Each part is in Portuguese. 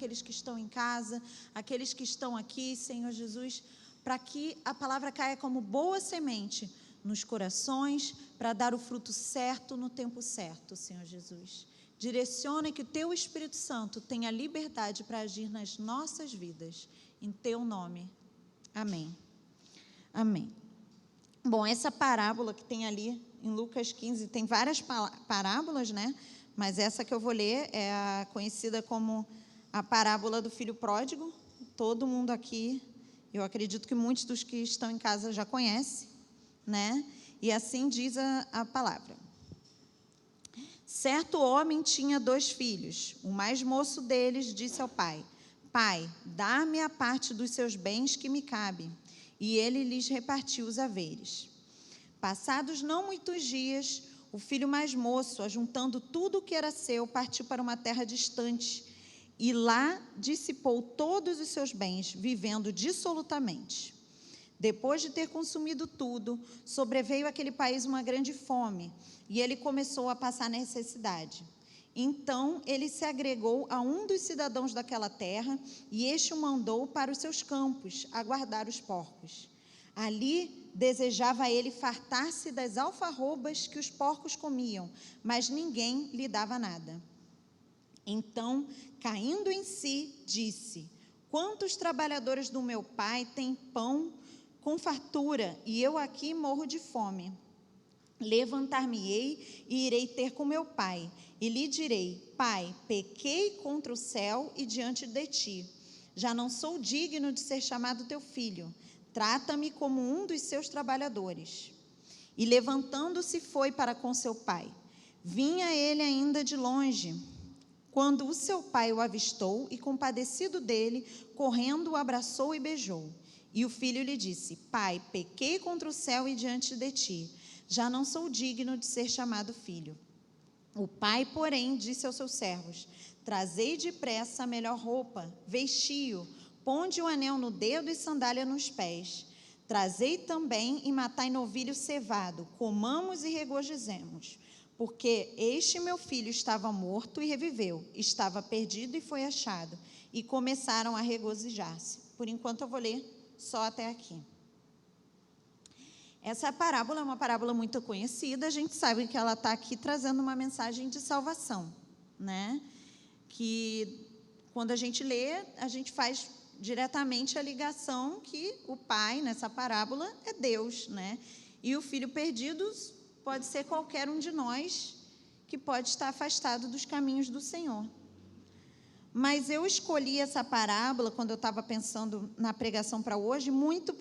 aqueles que estão em casa, aqueles que estão aqui, Senhor Jesus, para que a palavra caia como boa semente nos corações, para dar o fruto certo no tempo certo, Senhor Jesus. Direciona que o Teu Espírito Santo tenha liberdade para agir nas nossas vidas, em Teu nome. Amém. Amém. Bom, essa parábola que tem ali em Lucas 15, tem várias parábolas, né? Mas essa que eu vou ler é a conhecida como a parábola do filho pródigo. Todo mundo aqui, eu acredito que muitos dos que estão em casa já conhecem, né? E assim diz a palavra. Certo homem tinha 2 filhos. O mais moço deles disse ao pai: Pai, dá-me a parte dos seus bens que me cabe. E ele lhes repartiu os haveres. Passados não muitos dias, o filho mais moço, ajuntando tudo o que era seu, partiu para uma terra distante e lá dissipou todos os seus bens, vivendo dissolutamente. Depois de ter consumido tudo, sobreveio àquele país uma grande fome e ele começou a passar necessidade. Então ele se agregou a um dos cidadãos daquela terra e este o mandou para os seus campos a guardar os porcos. Ali desejava ele fartar-se das alfarrobas que os porcos comiam, mas ninguém lhe dava nada. Então, caindo em si, disse: Quantos trabalhadores do meu pai têm pão com fartura e eu aqui morro de fome? Levantar-me-ei e irei ter com meu pai, e lhe direi: Pai, pequei contra o céu e diante de ti. Já não sou digno de ser chamado teu filho. Trata-me como um dos seus trabalhadores. E levantando-se foi para com seu pai. Vinha ele ainda de longe, quando o seu pai o avistou e, compadecido dele, correndo, o abraçou e beijou. E o filho lhe disse: Pai, pequei contra o céu e diante de ti. Já não sou digno de ser chamado filho. O pai, porém, disse aos seus servos: Trazei depressa a melhor roupa, vestiu, ponde um anel no dedo e sandália nos pés. Trazei também e matai novilho cevado, comamos e regozijemos. Porque este meu filho estava morto e reviveu, estava perdido e foi achado. E começaram a regozijar-se. Por enquanto eu vou ler só até aqui. Essa parábola é uma parábola muito conhecida, a gente sabe que ela está aqui trazendo uma mensagem de salvação, né? Que quando a gente lê, a gente faz diretamente a ligação que o pai, nessa parábola, é Deus, né? E o filho perdido pode ser qualquer um de nós que pode estar afastado dos caminhos do Senhor. Mas eu escolhi essa parábola, quando eu estava pensando na pregação para hoje, muito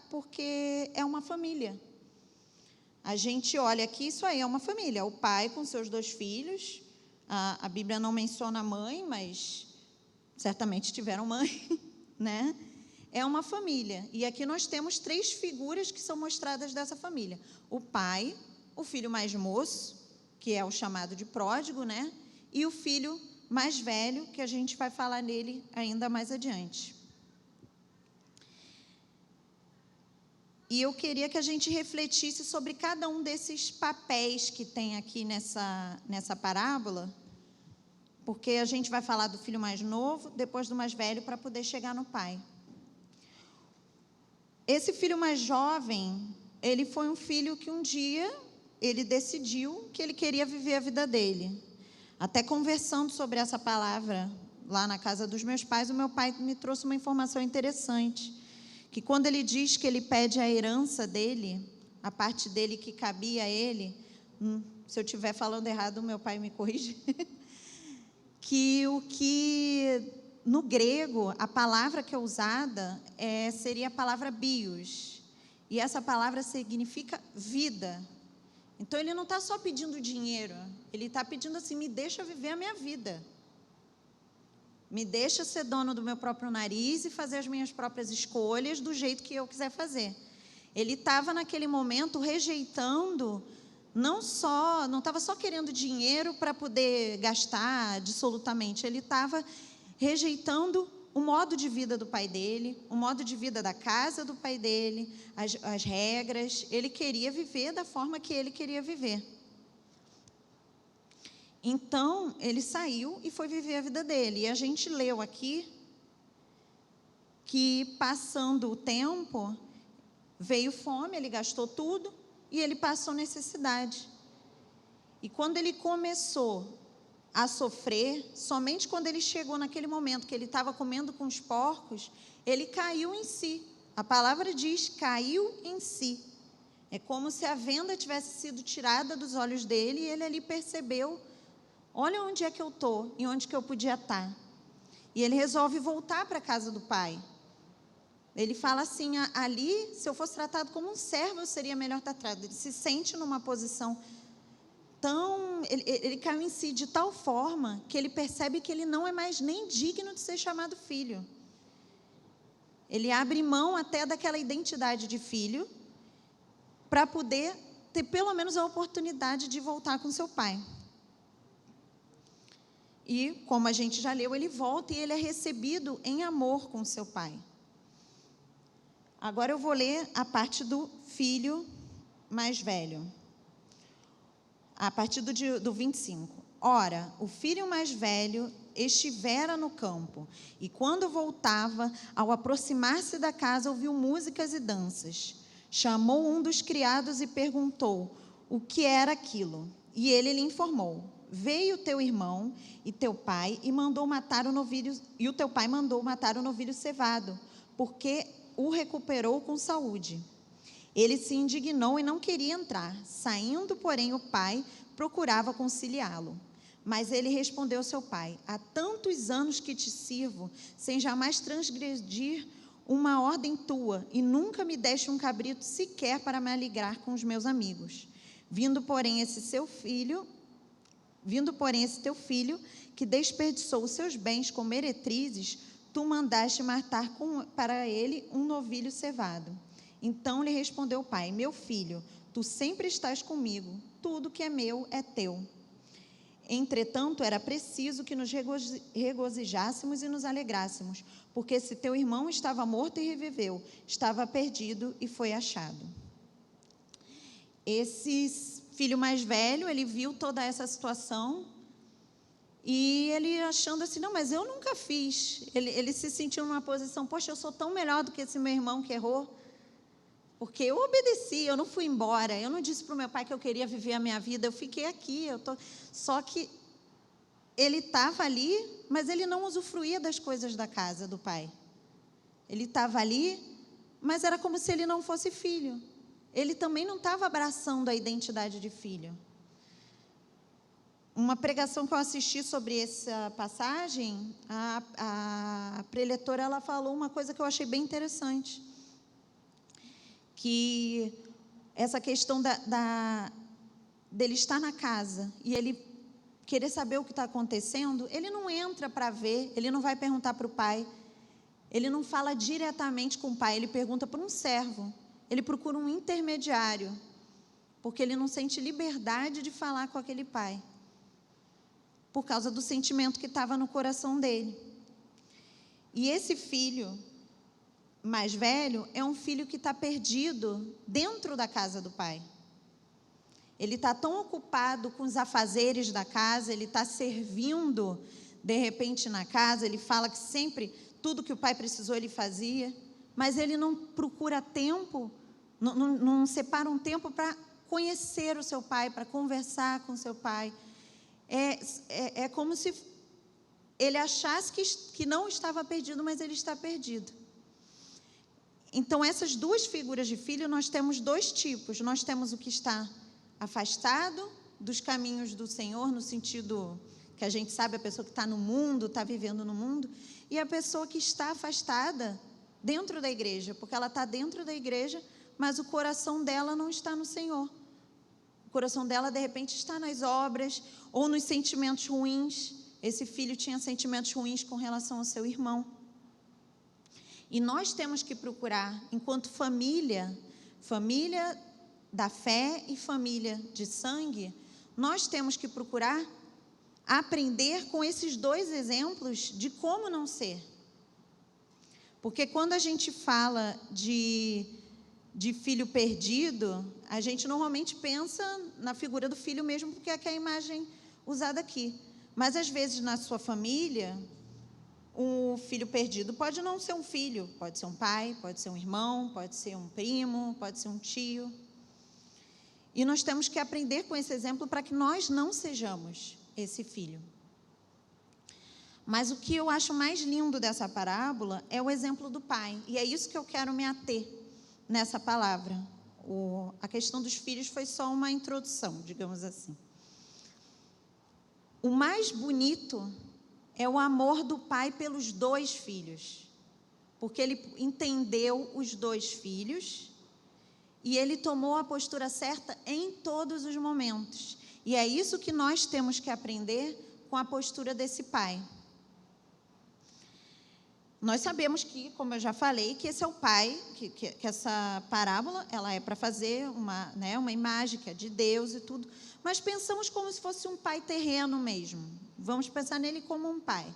porque é uma família. A gente olha aqui, isso aí é uma família. O pai com seus 2 filhos, a Bíblia não menciona a mãe, mas certamente tiveram mãe, né? É uma família. E aqui nós temos 3 figuras que são mostradas dessa família. O pai, o filho mais moço, que é o chamado de pródigo, né? E o filho mais velho, que a gente vai falar nele ainda mais adiante. E eu queria que a gente refletisse sobre cada um desses papéis que tem aqui nessa parábola, porque a gente vai falar do filho mais novo, depois do mais velho, para poder chegar no pai. Esse filho mais jovem, ele foi um filho que um dia ele decidiu que ele queria viver a vida dele. Até conversando sobre essa palavra lá na casa dos meus pais, o meu pai me trouxe uma informação interessante, que quando ele diz que ele pede a herança dele, a parte dele que cabia a ele, se eu estiver falando errado, meu pai me corrige, que no grego, a palavra que é usada seria a palavra bios, e essa palavra significa vida. Então ele não está só pedindo dinheiro, ele está pedindo assim: me deixa viver a minha vida, me deixa ser dono do meu próprio nariz e fazer as minhas próprias escolhas do jeito que eu quiser fazer. Ele estava naquele momento rejeitando, não estava só querendo dinheiro para poder gastar dissolutamente, ele estava rejeitando o modo de vida do pai dele, o modo de vida da casa do pai dele, as regras. Ele queria viver da forma que ele queria viver. Então, ele saiu e foi viver a vida dele. E a gente leu aqui que, passando o tempo, veio fome, ele gastou tudo e ele passou necessidade. E quando ele começou a sofrer, somente quando ele chegou naquele momento que ele estava comendo com os porcos, ele caiu em si. A palavra diz, caiu em si. É como se a venda tivesse sido tirada dos olhos dele e ele ali percebeu, olha onde é que eu estou e onde que eu podia estar. E ele resolve voltar para a casa do pai. Ele fala assim, ali, se eu fosse tratado como um servo, eu seria melhor tratado. Ele se sente numa posição tão... Ele caiu em si de tal forma que ele percebe que ele não é mais nem digno de ser chamado filho. Ele abre mão até daquela identidade de filho para poder ter pelo menos a oportunidade de voltar com seu pai. E, como a gente já leu, ele volta e ele é recebido em amor com seu pai. Agora eu vou ler a parte do filho mais velho. A partir do 25. Ora, o filho mais velho estivera no campo, e quando voltava, ao aproximar-se da casa, ouviu músicas e danças. Chamou um dos criados e perguntou o que era aquilo. E ele lhe informou: veio teu irmão e teu pai e mandou matar o novilho, e o teu pai mandou matar o novilho cevado, porque o recuperou com saúde. Ele se indignou e não queria entrar. Saindo, porém, o pai procurava conciliá-lo. Mas ele respondeu ao seu pai: há tantos anos que te sirvo, sem jamais transgredir uma ordem tua, e nunca me deste um cabrito sequer para me alegrar com os meus amigos. Vindo, porém, esse teu filho, que desperdiçou os seus bens com meretrizes, tu mandaste matar para ele um novilho cevado. Então lhe respondeu o pai: meu filho, tu sempre estás comigo, tudo que é meu é teu. Entretanto, era preciso que nos regozijássemos e nos alegrássemos, porque se teu irmão estava morto e reviveu, estava perdido e foi achado. Esse filho mais velho, ele viu toda essa situação e ele achando assim, não, mas eu nunca fiz. Ele se sentiu numa posição, poxa, eu sou tão melhor do que esse meu irmão que errou, porque eu obedeci, eu não fui embora, eu não disse para o meu pai que eu queria viver a minha vida, eu fiquei aqui, só que ele estava ali, mas ele não usufruía das coisas da casa do pai. Ele estava ali, mas era como se ele não fosse filho. Ele também não estava abraçando a identidade de filho. Uma pregação que eu assisti sobre essa passagem, a preletora, ela falou uma coisa que eu achei bem interessante, que essa questão dele estar na casa e ele querer saber o que está acontecendo, ele não entra para ver, ele não vai perguntar para o pai, ele não fala diretamente com o pai, ele pergunta para um servo, ele procura um intermediário, porque ele não sente liberdade de falar com aquele pai, por causa do sentimento que estava no coração dele. E esse filho mais velho é um filho que está perdido dentro da casa do pai. Ele está tão ocupado com os afazeres da casa, ele está servindo, de repente, na casa, ele fala que sempre, tudo que o pai precisou, ele fazia, mas ele não procura tempo, não separa um tempo para conhecer o seu pai, para conversar com o seu pai. É como se ele achasse que não estava perdido, mas ele está perdido. Então, essas duas figuras de filho, nós temos dois tipos. Nós temos o que está afastado dos caminhos do Senhor, no sentido que a gente sabe, a pessoa que está no mundo, está vivendo no mundo, e a pessoa que está afastada dentro da igreja, porque ela está dentro da igreja, mas o coração dela não está no Senhor. O coração dela, de repente, está nas obras ou nos sentimentos ruins. Esse filho tinha sentimentos ruins com relação ao seu irmão. E nós temos que procurar, enquanto família da fé e família de sangue, nós temos que procurar aprender com esses dois exemplos de como não ser. Porque quando a gente fala de filho perdido, a gente normalmente pensa na figura do filho mesmo, porque é que a imagem usada aqui. Mas, às vezes, na sua família, o filho perdido pode não ser um filho, pode ser um pai, pode ser um irmão, pode ser um primo, pode ser um tio. E nós temos que aprender com esse exemplo para que nós não sejamos esse filho. Mas o que eu acho mais lindo dessa parábola é o exemplo do pai. E é isso que eu quero me ater nessa palavra. A questão dos filhos foi só uma introdução, digamos assim. O mais bonito é o amor do pai pelos dois filhos. Porque ele entendeu os dois filhos e ele tomou a postura certa em todos os momentos. E é isso que nós temos que aprender com a postura desse pai. Nós sabemos que, como eu já falei, que esse é o pai, que essa parábola ela é para fazer uma imagem que é de Deus e tudo, mas pensamos como se fosse um pai terreno mesmo. Vamos pensar nele como um pai.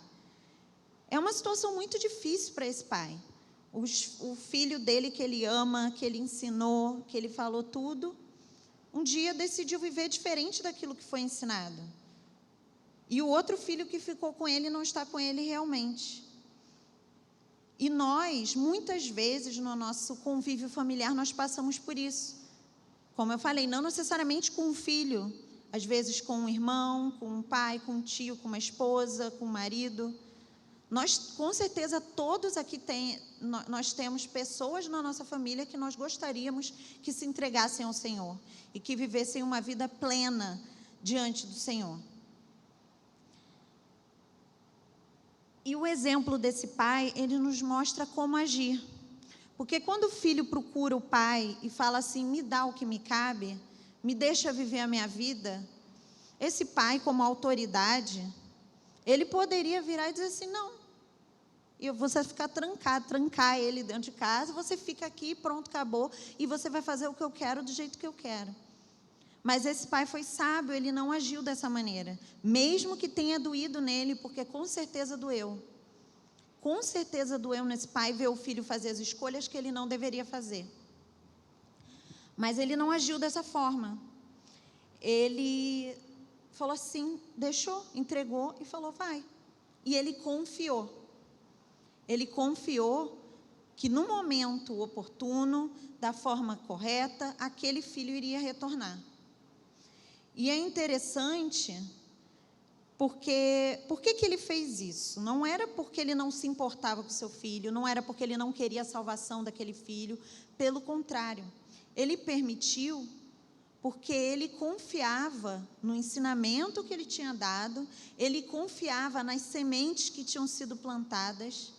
É uma situação muito difícil para esse pai. O filho dele que ele ama, que ele ensinou, que ele falou tudo, um dia decidiu viver diferente daquilo que foi ensinado. E o outro filho que ficou com ele não está com ele realmente. E nós, muitas vezes, no nosso convívio familiar, nós passamos por isso. Como eu falei, não necessariamente com um filho, às vezes com um irmão, com um pai, com um tio, com uma esposa, com um marido. Nós, com certeza, todos aqui nós temos pessoas na nossa família que nós gostaríamos que se entregassem ao Senhor e que vivessem uma vida plena diante do Senhor. E o exemplo desse pai, ele nos mostra como agir. Porque quando o filho procura o pai e fala assim, me dá o que me cabe, me deixa viver a minha vida, esse pai, como autoridade, ele poderia virar e dizer assim, não, e você ficar trancar ele dentro de casa, você fica aqui, pronto, acabou, e você vai fazer o que eu quero do jeito que eu quero. Mas esse pai foi sábio, ele não agiu dessa maneira, mesmo que tenha doído nele, porque com certeza doeu. Com certeza doeu nesse pai ver o filho fazer as escolhas que ele não deveria fazer. Mas ele não agiu dessa forma. Ele falou assim, deixou, entregou e falou, vai. E ele confiou. Ele confiou que no momento oportuno, da forma correta, aquele filho iria retornar. E é interessante, porque por que ele fez isso? Não era porque ele não se importava com seu filho, não era porque ele não queria a salvação daquele filho, pelo contrário, ele permitiu porque ele confiava no ensinamento que ele tinha dado, ele confiava nas sementes que tinham sido plantadas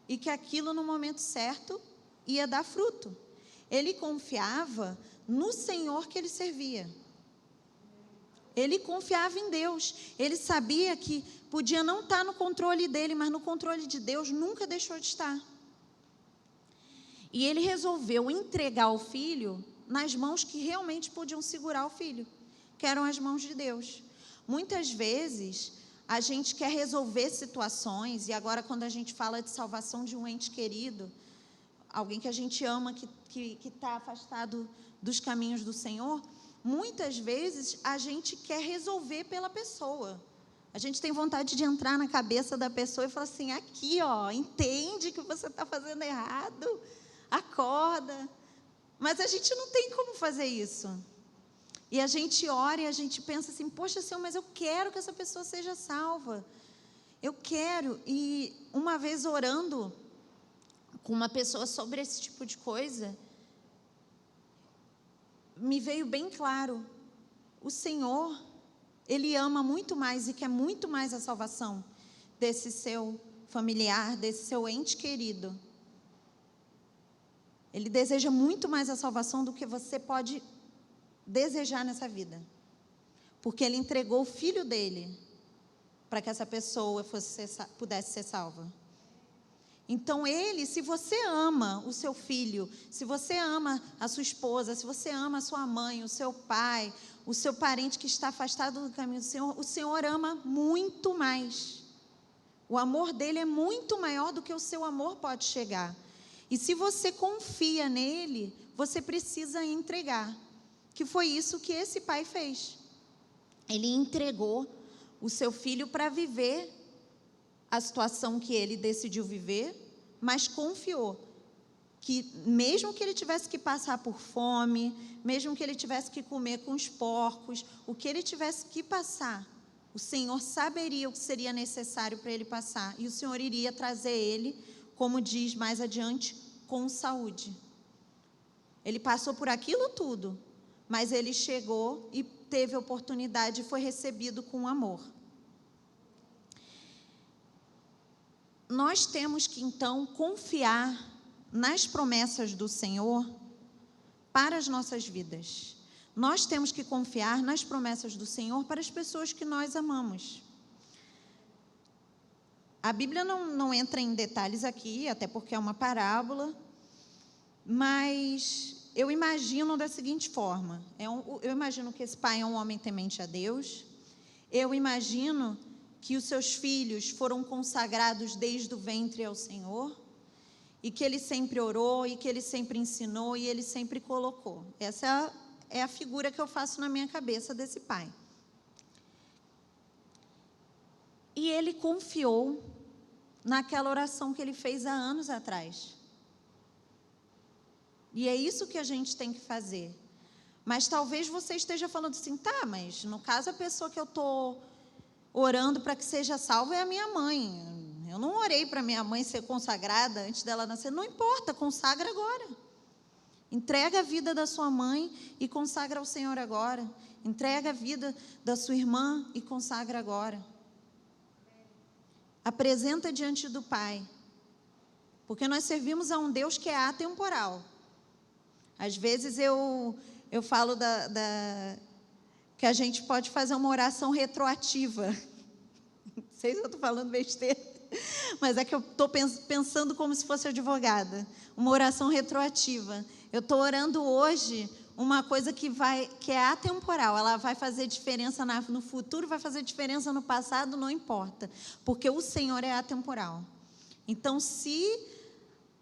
e que aquilo no momento certo ia dar fruto. Ele confiava no Senhor que ele servia. Ele confiava em Deus. Ele sabia que podia não estar no controle dele, mas no controle de Deus nunca deixou de estar. E ele resolveu entregar o filho nas mãos que realmente podiam segurar o filho, que eram as mãos de Deus. Muitas vezes, a gente quer resolver situações, e agora quando a gente fala de salvação de um ente querido, alguém que a gente ama, que está afastado dos caminhos do Senhor, muitas vezes a gente quer resolver pela pessoa. A gente tem vontade de entrar na cabeça da pessoa e falar assim, aqui, ó, entende que você está fazendo errado, acorda. Mas a gente não tem como fazer isso. E a gente ora e a gente pensa assim, poxa, Senhor, mas eu quero que essa pessoa seja salva. Eu quero. E uma vez orando com uma pessoa sobre esse tipo de coisa, me veio bem claro, o Senhor, Ele ama muito mais e quer muito mais a salvação desse seu familiar, desse seu ente querido. Ele deseja muito mais a salvação do que você pode desejar nessa vida. Porque Ele entregou o filho dele para que essa pessoa pudesse ser salva. Então ele, se você ama o seu filho, se você ama a sua esposa, se você ama a sua mãe, o seu pai, o seu parente que está afastado do caminho do Senhor, o Senhor ama muito mais. O amor dele é muito maior do que o seu amor pode chegar. E se você confia nele, você precisa entregar. Que foi isso que esse pai fez. Ele entregou o seu filho para viver a situação que ele decidiu viver, mas confiou que mesmo que ele tivesse que passar por fome, mesmo que ele tivesse que comer com os porcos, o que ele tivesse que passar, o Senhor saberia o que seria necessário para ele passar, e o Senhor iria trazer ele, como diz mais adiante, com saúde. Ele passou por aquilo tudo, mas ele chegou e teve a oportunidade e foi recebido com amor. Nós temos que, então, confiar nas promessas do Senhor para as nossas vidas. Nós temos que confiar nas promessas do Senhor para as pessoas que nós amamos. A Bíblia não entra em detalhes aqui, até porque é uma parábola, mas eu imagino da seguinte forma, eu imagino que esse pai é um homem temente a Deus, eu imagino que os seus filhos foram consagrados desde o ventre ao Senhor, e que ele sempre orou, e que ele sempre ensinou, e ele sempre colocou. Essa é a figura que eu faço na minha cabeça desse pai. E ele confiou naquela oração que ele fez há anos atrás. E é isso que a gente tem que fazer. Mas talvez você esteja falando assim, tá, mas no caso a pessoa que eu estou orando para que seja salva é a minha mãe. Eu não orei para minha mãe ser consagrada antes dela nascer. Não importa, consagra agora. Entrega a vida da sua mãe e consagra ao Senhor agora. Entrega a vida da sua irmã e consagra agora. Apresenta diante do Pai. Porque nós servimos a um Deus que é atemporal. Às vezes eu falo que a gente pode fazer uma oração retroativa. Não sei se eu estou falando besteira, mas é que eu estou pensando como se fosse advogada. Uma oração retroativa. Eu estou orando hoje uma coisa que é atemporal. Ela vai fazer diferença no futuro, vai fazer diferença no passado, não importa. Porque o Senhor é atemporal. Então, se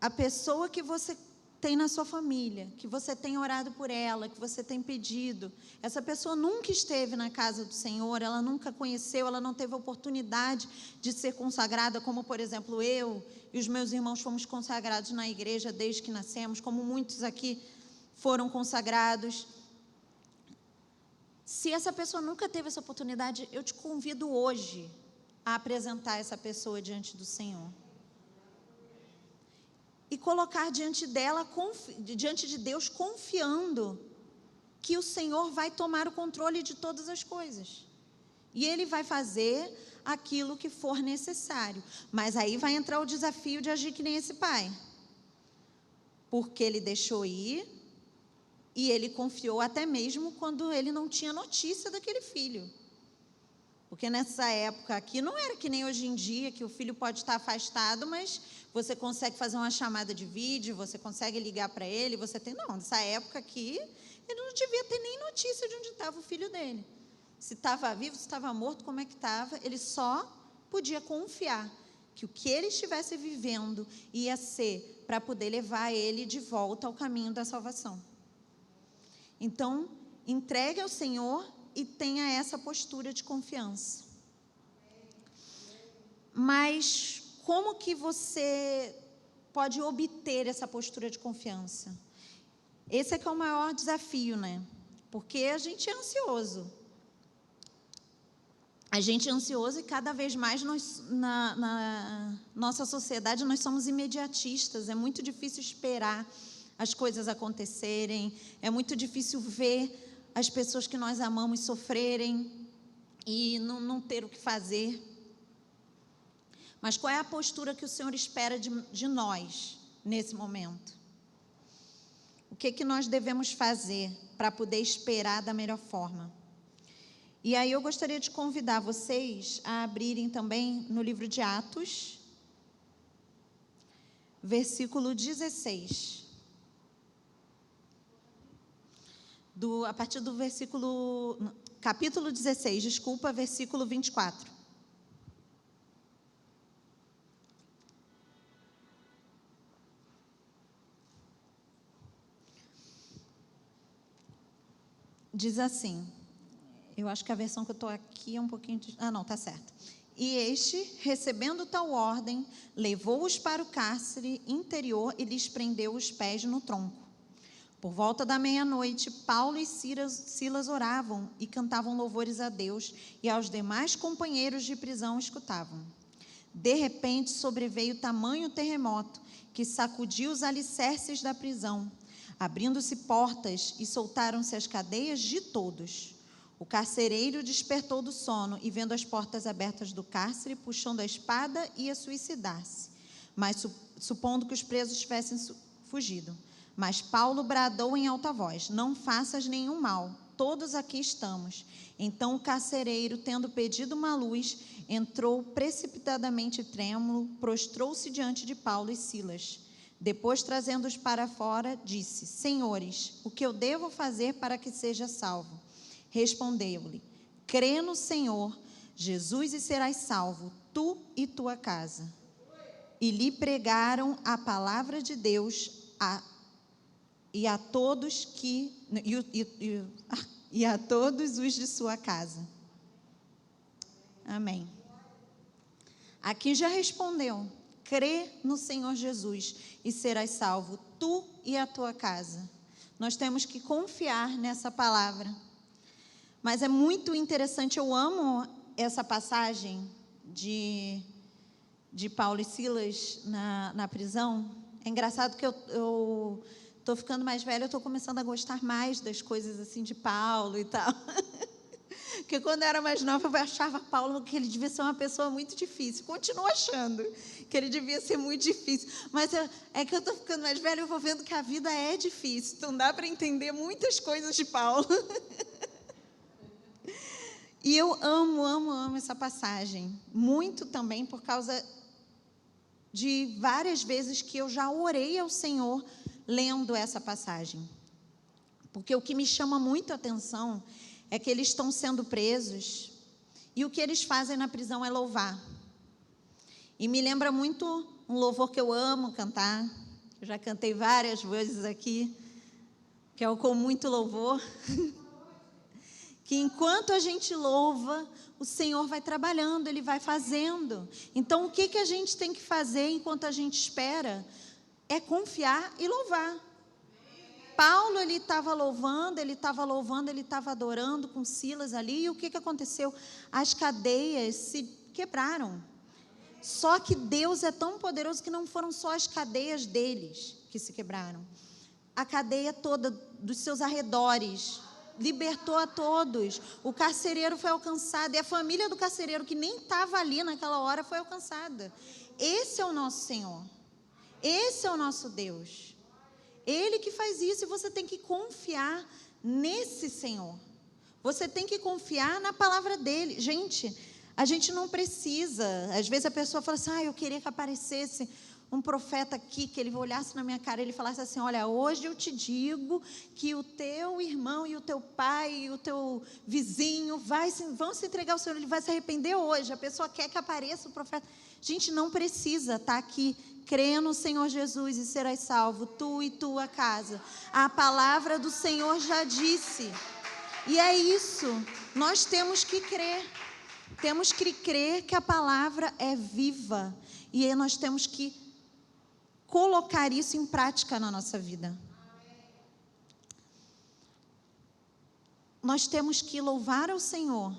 a pessoa que você tem na sua família, que você tem orado por ela, que você tem pedido, essa pessoa nunca esteve na casa do Senhor, ela nunca conheceu, ela não teve a oportunidade de ser consagrada, como, por exemplo, eu e os meus irmãos fomos consagrados na igreja desde que nascemos, como muitos aqui foram consagrados. Se essa pessoa nunca teve essa oportunidade, eu te convido hoje a apresentar essa pessoa diante do Senhor. E colocar diante de Deus, confiando que o Senhor vai tomar o controle de todas as coisas. E Ele vai fazer aquilo que for necessário. Mas aí vai entrar o desafio de agir que nem esse pai. Porque ele deixou ir e ele confiou até mesmo quando ele não tinha notícia daquele filho. Porque nessa época aqui não era que nem hoje em dia, que o filho pode estar afastado, mas você consegue fazer uma chamada de vídeo, você consegue ligar para ele, não, nessa época aqui, ele não devia ter nem notícia de onde estava o filho dele. Se estava vivo, se estava morto, como é que estava, ele só podia confiar que o que ele estivesse vivendo ia ser para poder levar ele de volta ao caminho da salvação. Então, entregue ao Senhor e tenha essa postura de confiança. Mas como que você pode obter essa postura de confiança? Esse é que é o maior desafio, né? Porque a gente é ansioso. A gente é ansioso e cada vez mais nós, na nossa sociedade, nós somos imediatistas. É muito difícil esperar as coisas acontecerem. É muito difícil ver as pessoas que nós amamos sofrerem e não ter o que fazer. Mas qual é a postura que o Senhor espera de nós nesse momento? O que nós devemos fazer para poder esperar da melhor forma? E aí eu gostaria de convidar vocês a abrirem também no livro de Atos, versículo 16. A partir do capítulo 16, versículo 24. Diz assim, Eu acho que a versão que eu estou aqui é um pouquinho... não, está certo. E este, recebendo tal ordem, levou-os para o cárcere interior e lhes prendeu os pés no tronco. Por volta da meia-noite, Paulo e Silas oravam e cantavam louvores a Deus, e aos demais companheiros de prisão escutavam. De repente, sobreveio tamanho terremoto, que sacudiu os alicerces da prisão. Abrindo-se portas e soltaram-se as cadeias de todos. O carcereiro despertou do sono e, vendo as portas abertas do cárcere, puxando a espada, ia suicidar-se, mas supondo que os presos tivessem fugido. Mas Paulo bradou em alta voz: não faças nenhum mal, todos aqui estamos. Então o carcereiro, tendo pedido uma luz, entrou precipitadamente trêmulo, prostrou-se diante de Paulo e Silas. Depois, trazendo-os para fora, disse: Senhores, o que eu devo fazer para que seja salvo? Respondeu-lhe: crê no Senhor Jesus e serás salvo, tu e tua casa. E lhe pregaram a palavra de Deus e a todos os de sua casa. Amém. Aqui já respondeu: crê no Senhor Jesus e serás salvo, tu e a tua casa. Nós temos que confiar nessa palavra. Mas é muito interessante, eu amo essa passagem de Paulo e Silas na prisão. É engraçado que eu estou ficando mais velha, eu estou começando a gostar mais das coisas assim de Paulo e tal. Porque quando eu era mais nova, eu achava Paulo que ele devia ser uma pessoa muito difícil. Continuo achando que ele devia ser muito difícil. Mas é que eu estou ficando mais velha, eu vou vendo que a vida é difícil. Então dá para entender muitas coisas de Paulo. E eu amo essa passagem, muito também por causa de várias vezes que eu já orei ao Senhor lendo essa passagem. Porque o que me chama muito a atenção é que eles estão sendo presos e o que eles fazem na prisão é louvar. E me lembra muito um louvor que eu amo cantar, eu já cantei várias vezes aqui, que é o Com Muito Louvor. Que enquanto a gente louva, o Senhor vai trabalhando, Ele vai fazendo. Então, o que a gente tem que fazer enquanto a gente espera? É confiar e louvar. Paulo, ele estava louvando, ele estava adorando com Silas ali. E o que aconteceu? As cadeias se quebraram. Só que Deus é tão poderoso que não foram só as cadeias deles que se quebraram. A cadeia toda dos seus arredores libertou a todos. O carcereiro foi alcançado e a família do carcereiro, que nem estava ali naquela hora, foi alcançada. Esse é o nosso Senhor. Esse é o nosso Deus. Ele que faz isso, e você tem que confiar nesse Senhor. Você tem que confiar na palavra dele. Gente, a gente não precisa. Às vezes a pessoa fala assim: eu queria que aparecesse um profeta aqui, que ele olhasse na minha cara e ele falasse assim: olha, hoje eu te digo que o teu irmão e o teu pai e o teu vizinho vão se entregar ao Senhor, ele vai se arrepender hoje. A pessoa quer que apareça o profeta. Gente, não precisa estar aqui. Crê no Senhor Jesus e serás salvo, tu e tua casa. A palavra do Senhor já disse. E é isso, nós temos que crer. Temos que crer que a palavra é viva. E nós temos que colocar isso em prática na nossa vida. Nós temos que louvar ao Senhor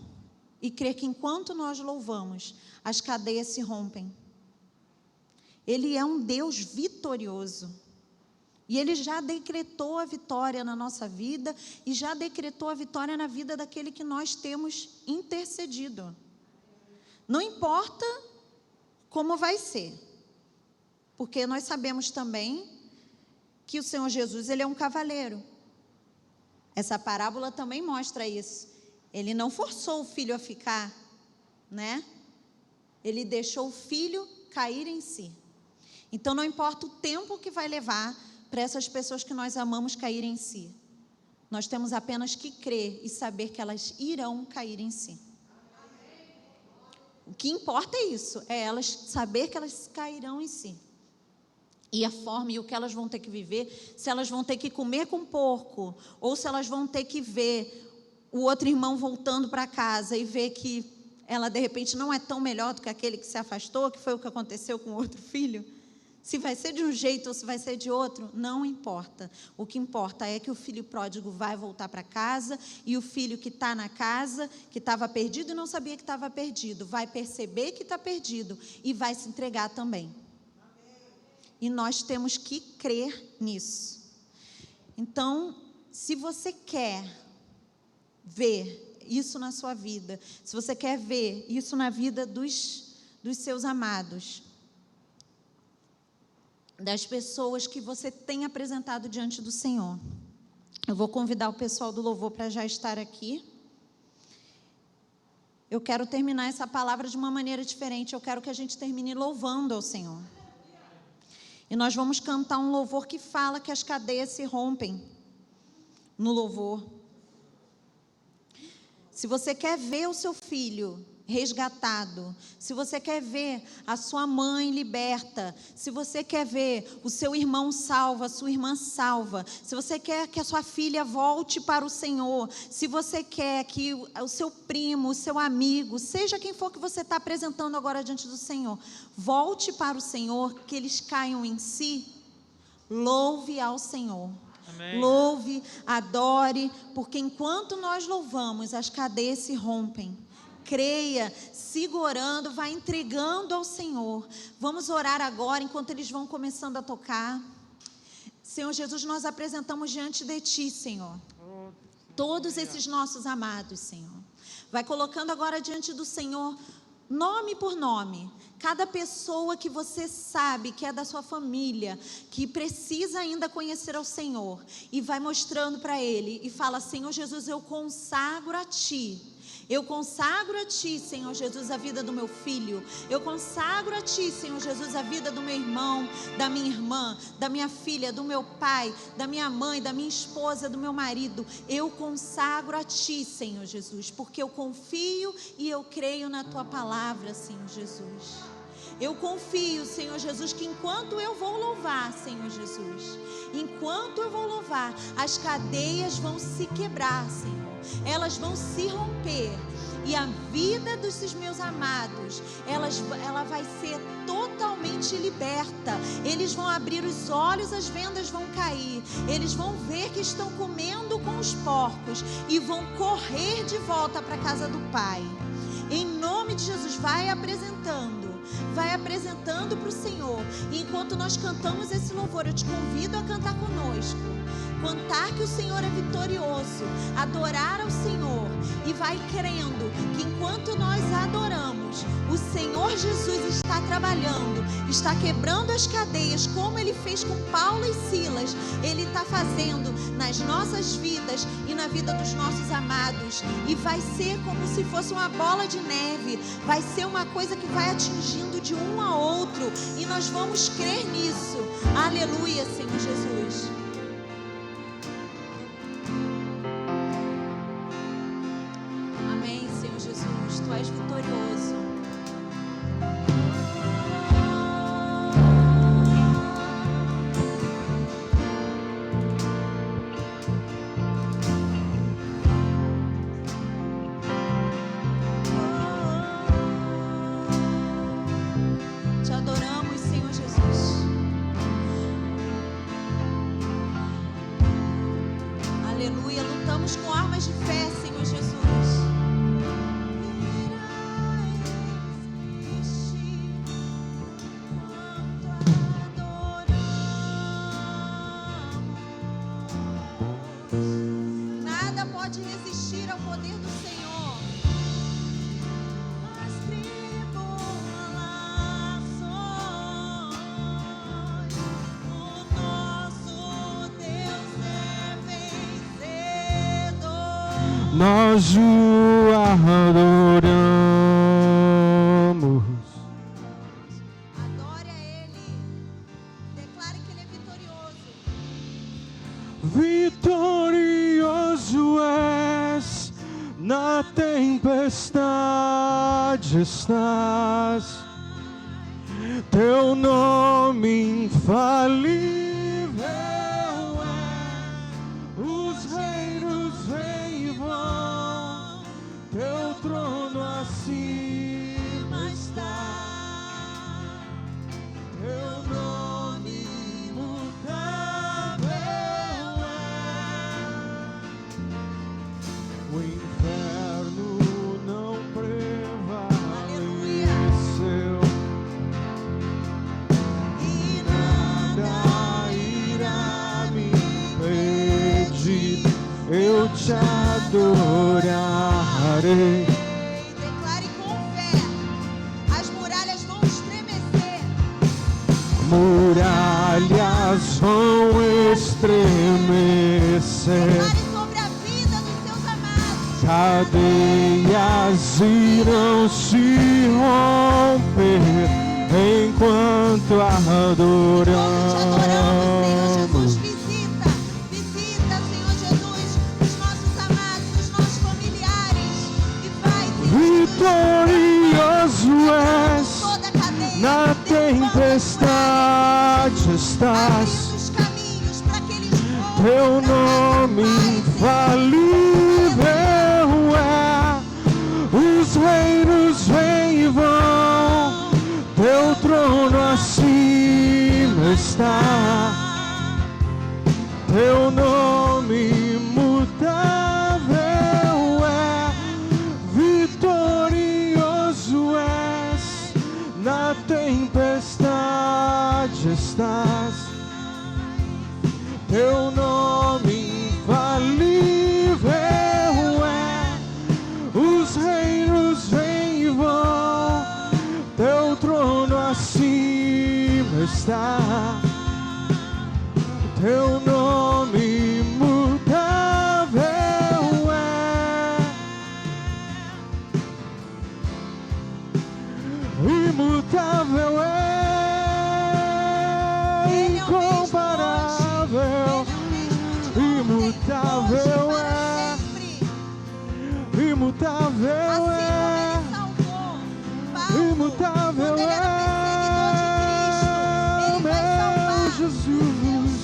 e crer que enquanto nós louvamos, as cadeias se rompem. Ele é um Deus vitorioso. E Ele já decretou a vitória na nossa vida e já decretou a vitória na vida daquele que nós temos intercedido. Não importa como vai ser. Porque nós sabemos também que o Senhor Jesus, Ele é um cavaleiro. Essa parábola também mostra isso. Ele não forçou o filho a ficar, né? Ele deixou o filho cair em si. Então, não importa o tempo que vai levar para essas pessoas que nós amamos cair em si. Nós temos apenas que crer e saber que elas irão cair em si. O que importa é isso, é elas saber que elas cairão em si. E a forma e o que elas vão ter que viver, se elas vão ter que comer com porco, ou se elas vão ter que ver o outro irmão voltando para casa e vê que ela de repente não é tão melhor do que aquele que se afastou, que foi o que aconteceu com o outro filho. Se vai ser de um jeito ou se vai ser de outro, não importa. O que importa é que o filho pródigo vai voltar para casa e o filho que está na casa, que estava perdido e não sabia que estava perdido, vai perceber que está perdido e vai se entregar também. E nós temos que crer nisso. Então, se você quer ver isso na sua vida, se você quer ver isso na vida dos seus amados, das pessoas que você tem apresentado diante do Senhor, eu vou convidar o pessoal do louvor para já estar aqui. Eu quero terminar essa palavra de uma maneira diferente. Eu quero que a gente termine louvando ao Senhor. E nós vamos cantar um louvor que fala que as cadeias se rompem no louvor. Se você quer ver o seu filho resgatado, se você quer ver a sua mãe liberta, se você quer ver o seu irmão salvo, a sua irmã salva, se você quer que a sua filha volte para o Senhor, se você quer que o seu primo, o seu amigo, seja quem for que você está apresentando agora diante do Senhor, volte para o Senhor, que eles caiam em si, louve ao Senhor. Amém. Louve, adore, porque enquanto nós louvamos, as cadeias se rompem. Creia, segurando, vai entregando ao Senhor. Vamos orar agora, enquanto eles vão começando a tocar. Senhor Jesus, nós apresentamos diante de Ti, Senhor, todos esses nossos amados, Senhor. Vai colocando agora diante do Senhor, nome por nome, cada pessoa que você sabe que é da sua família, que precisa ainda conhecer ao Senhor, e vai mostrando para Ele, e fala: Senhor Jesus, eu consagro a Ti. Eu consagro a Ti, Senhor Jesus, a vida do meu filho. Eu consagro a Ti, Senhor Jesus, a vida do meu irmão, da minha irmã, da minha filha, do meu pai, da minha mãe, da minha esposa, do meu marido. Eu consagro a Ti, Senhor Jesus, porque eu confio e eu creio na Tua palavra, Senhor Jesus. Eu confio, Senhor Jesus, que enquanto eu vou louvar, Senhor Jesus, enquanto eu vou louvar, as cadeias vão se quebrar, Senhor. Elas vão se romper. E a vida desses meus amados, ela vai ser totalmente liberta. Eles vão abrir os olhos, as vendas vão cair. Eles vão ver que estão comendo com os porcos e vão correr de volta para a casa do Pai. Em nome de Jesus, vai apresentando para o Senhor. E enquanto nós cantamos esse louvor, eu te convido a cantar conosco. Cantar que o Senhor é vitorioso, adorar ao Senhor, e vai crendo que enquanto nós adoramos, o Senhor Jesus está trabalhando, está quebrando as cadeias, como Ele fez com Paulo e Silas. Ele está fazendo nas nossas vidas e na vida dos nossos amados, e vai ser como se fosse uma bola de neve, vai ser uma coisa que vai atingindo de um a outro, e nós vamos crer nisso. Aleluia, Senhor Jesus. Tu és vitorioso. Te adoramos, Senhor Jesus. Aleluia. Lutamos com armas de fé, Senhor Jesus. Pode resistir ao poder do Senhor. As tribulações, o nosso Deus é vencedor. Nós o adoramos. Adore a Ele. Declare que Ele é vitorioso. Vitorioso és, na tempestade estás. Teu nome infalível é, os reinos vêm e vão. eu te adorarei. Declare com fé. As muralhas vão estremecer. Muralhas vão estremecer. Declare sobre a vida dos seus amados. Cadeias irão se romper enquanto adoramos. Visita, Senhor Jesus, os nossos amados, os nossos familiares. E vai, Vitorioso és, toda cadeia, na tempestade estás. abrindo os caminhos para que eles voltem. Teu nome infalível é. Os reinos vêm e vão, teu trono acima está. Teu nome imutável é. Vitorioso és, na tempestade estás. Teu nome infalível é. Os reinos vêm e vão, teu trono acima está. Teu nome imutável é. Imutável é. Incomparável. Imutável é. Imutável é. Imutável é. Meu Jesus.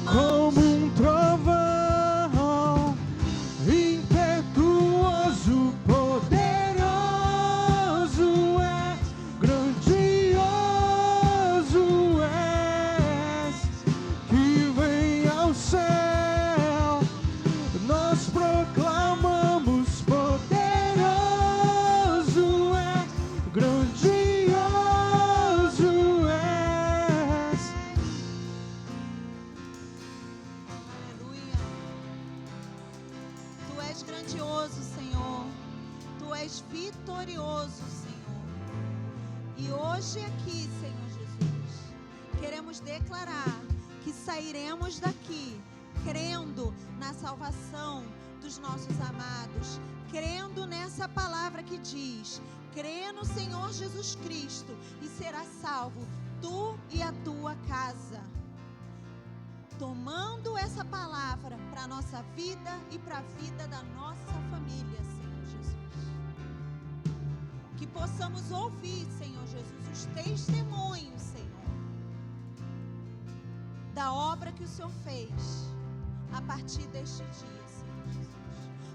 Como um trovão, impetuoso, poderoso é, grandioso és, que vem ao céu, nós proclamamos, poderoso é, grandioso és. Tu és grandioso, Senhor. Tu és vitorioso, Senhor. E hoje aqui, Senhor Jesus, queremos declarar que sairemos daqui crendo na salvação dos nossos amados, crendo nessa palavra que diz: crê no Senhor Jesus Cristo e será salvo tu e a tua casa. Tomando essa palavra para a nossa vida e para a vida da nossa família, Senhor Jesus. Que possamos ouvir, Senhor Jesus, os testemunhos, Senhor, da obra que o Senhor fez a partir deste dia, Senhor Jesus.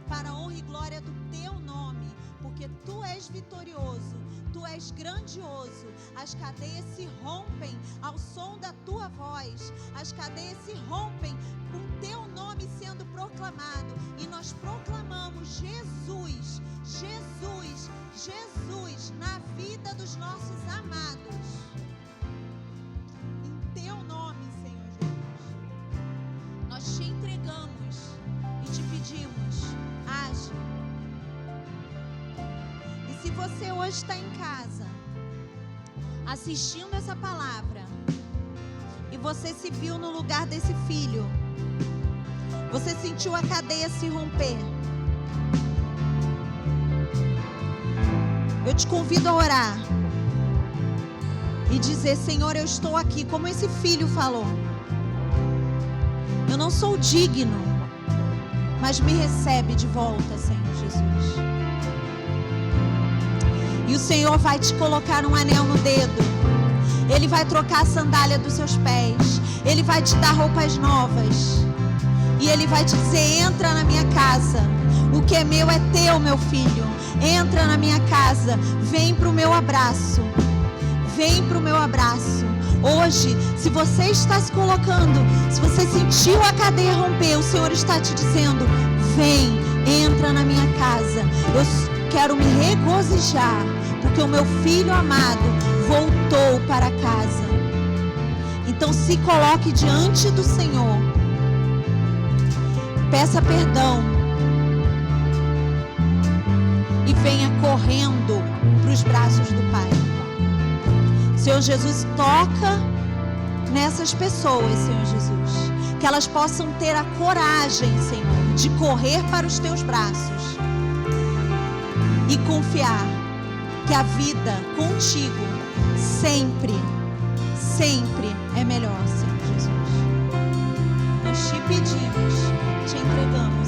Para a honra e glória do teu nome, porque tu és vitorioso, tu és grandioso. As cadeias se rompem ao som da tua voz, as cadeias se rompem com teu nome sendo proclamado, e nós proclamamos Jesus, Jesus, Jesus na vida dos nossos amados, em teu nome, Senhor Jesus. Nós te entregamos e te pedimos, age. E se você hoje está em casa assistindo essa palavra e você se viu no lugar desse filho, você sentiu a cadeia se romper, eu te convido a orar e dizer: Senhor, eu estou aqui, como esse filho falou. Eu não sou digno, mas me recebe de volta, Senhor Jesus. E o Senhor vai te colocar um anel no dedo. Ele vai trocar a sandália dos seus pés. Ele vai te dar roupas novas. E Ele vai te dizer: entra na minha casa. O que é meu é teu, meu filho. Entra na minha casa. Vem para o meu abraço. Vem para o meu abraço. Hoje, se você está se colocando, se você sentiu a cadeia romper, o Senhor está te dizendo: vem, entra na minha casa. Eu quero me regozijar, porque o meu filho amado voltou para casa. Então se coloque diante do Senhor Peça perdão e venha correndo para os braços do Pai. Senhor Jesus, toca nessas pessoas, Senhor Jesus, que elas possam ter a coragem, Senhor, de correr para os teus braços e confiar que a vida contigo sempre, sempre é melhor, Senhor Jesus. Nós te pedimos, te entregamos.